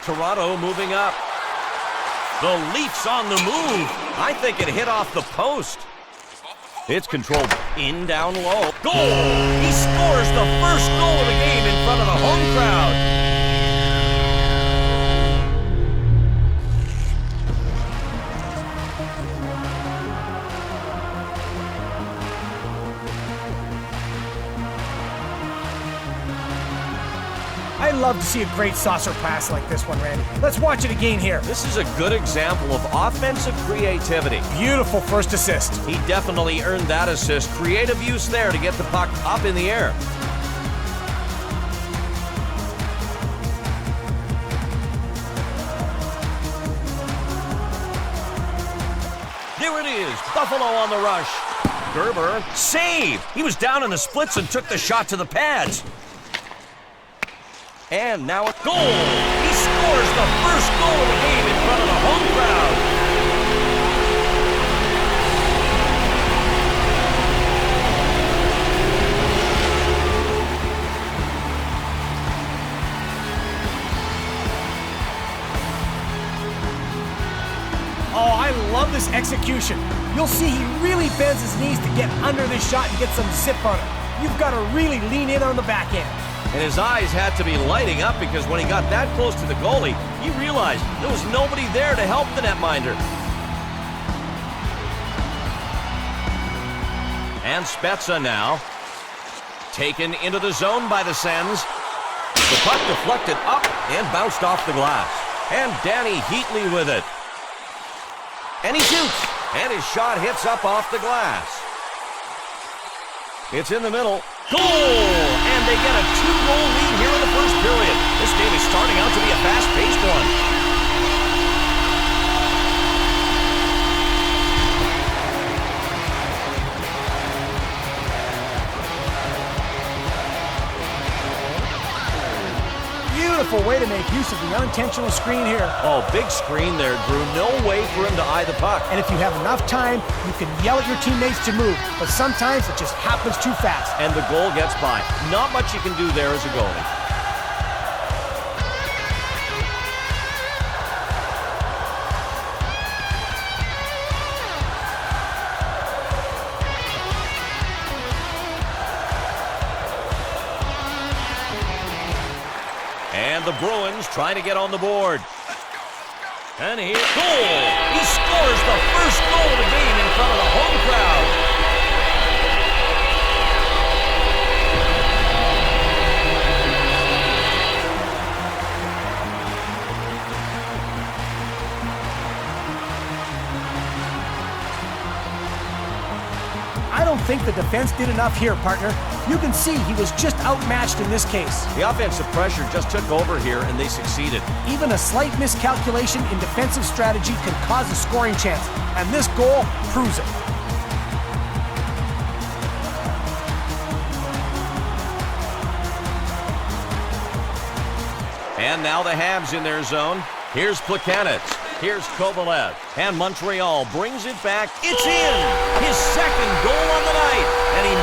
Toronto moving up. The Leafs on the move. I think it hit off the post. It's controlled in down low. Goal! He scores the first goal of the game in front of the home crowd. I love to see a great saucer pass like this one, Randy. Let's watch it again here. This is a good example of offensive creativity. Beautiful first assist. He definitely earned that assist. Creative use there to get the puck up in the air. There it is, Buffalo on the rush. Gerber, save! He was down in the splits and took the shot to the pads. And now a goal! He scores the first goal of the game in front of the home crowd. Oh, I love this execution. You'll see he really bends his knees to get under this shot and get some zip on it. You've got to really lean in on the back end. And his eyes had to be lighting up because when he got that close to the goalie, he realized there was nobody there to help the netminder. And Spezza now. Taken into the zone by the Sens. The puck deflected up and bounced off the glass. And Danny Heatley with it. And he shoots. And his shot hits up off the glass. It's in the middle. Goal! And they get a 2-goal lead here in the first period. This game is starting out to be a fast-paced one. Beautiful way to make use of the unintentional screen here. Oh, big screen there, Drew. No way for him to eye the puck. And if you have enough time, you can yell at your teammates to move. But sometimes it just happens too fast. And the goal gets by. Not much you can do there as a goalie. And the Bruins trying to get on the board. And here, goal! He scores the first goal of the game in front of the home crowd. I don't think the defense did enough here, partner. You can see he was just outmatched in this case. The offensive pressure just took over here, and they succeeded. Even a slight miscalculation in defensive strategy can cause a scoring chance, and this goal proves it. And now the Habs in their zone. Here's Plekanec. Here's Kovalev. And Montreal brings it back. It's in! His second goal on the night, and he